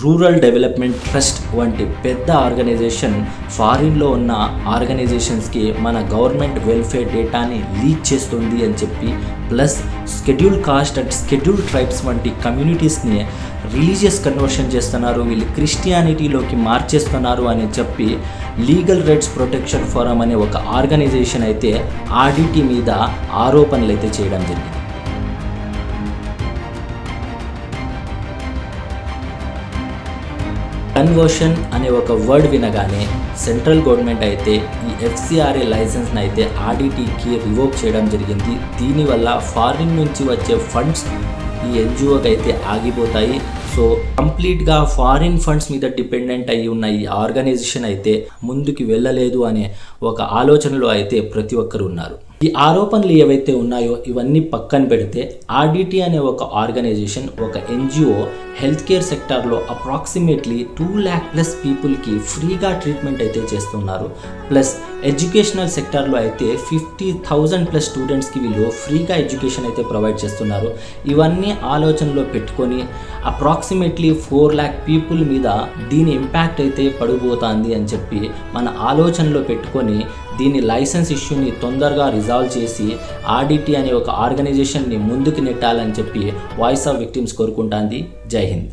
Rural development trust వంటి పెద్ద organisation ఫారిన్లో ఉన్న ఆర్గనైజేషన్స్కి మన గవర్నమెంట్ వెల్ఫేర్ డేటాని లీక్ చేస్తుంది అని చెప్పి, plus schedule caste and schedule tribes వంటి కమ్యూనిటీస్ని రిలీజియస్ కన్వర్షన్ చేస్తున్నారు, వీళ్ళు క్రిస్టియానిటీలోకి మార్చేస్తున్నారు అని చెప్పి లీగల్ రైట్స్ ప్రొటెక్షన్ ఫోరం అనే ఒక ఆర్గనైజేషన్ అయితే ఆర్డిటి మీద ఆరోపణలు అయితే చేయడం జరిగింది. కన్వర్షన్ అనే ఒక వర్డ్ వినగానే సెంట్రల్ గవర్నమెంట్ అయితే ఈ ఎఫ్సిఆర్ఏ లైసెన్స్ని అయితే ఆర్డిటికి రివోక్ చేయడం జరిగింది. దీనివల్ల ఫారిన్ నుంచి వచ్చే ఫండ్స్ ఈ ఎన్జిఓకి అయితే ఆగిపోతాయి. సో కంప్లీట్గా ఫారిన్ ఫండ్స్ మీద డిపెండెంట్ అయి ఉన్న ఈ ఆర్గనైజేషన్ అయితే ముందుకు వెళ్ళలేదు అనే ఒక ఆలోచనలో అయితే ప్రతి ఒక్కరు ఉన్నారు. ఈ ఆరోపణలు ఏవైతే ఉన్నాయో ఇవన్నీ పక్కన పెడితే ఆర్డిటి అనే ఒక ఆర్గనైజేషన్, ఒక ఎన్జిఓ హెల్త్ కేర్ సెక్టార్లో అప్రాక్సిమేట్లీ 2 lakh ప్లస్ పీపుల్కి ఫ్రీగా ట్రీట్మెంట్ అయితే చేస్తున్నారు. ప్లస్ ఎడ్యుకేషనల్ సెక్టార్లో అయితే 50,000 ప్లస్ స్టూడెంట్స్కి వీళ్ళు ఫ్రీగా ఎడ్యుకేషన్ అయితే ప్రొవైడ్ చేస్తున్నారు. ఇవన్నీ ఆలోచనలో పెట్టుకొని అప్రాక్సిమేట్లీ 4 lakh పీపుల్ మీద దీని ఇంపాక్ట్ అయితే పడిపోతుంది అని చెప్పి మన ఆలోచనలో పెట్టుకొని దీని లైసెన్స్ ఇష్యూని తొందరగా రిజాల్వ్ చేసి ఆర్డిటి అనే ఒక ఆర్గనైజేషన్ని ముందుకు నెట్టాలని చెప్పి వాయిస్ ఆఫ్ విక్టిమ్స్ కోరుకుంటాంది. జై హింద్.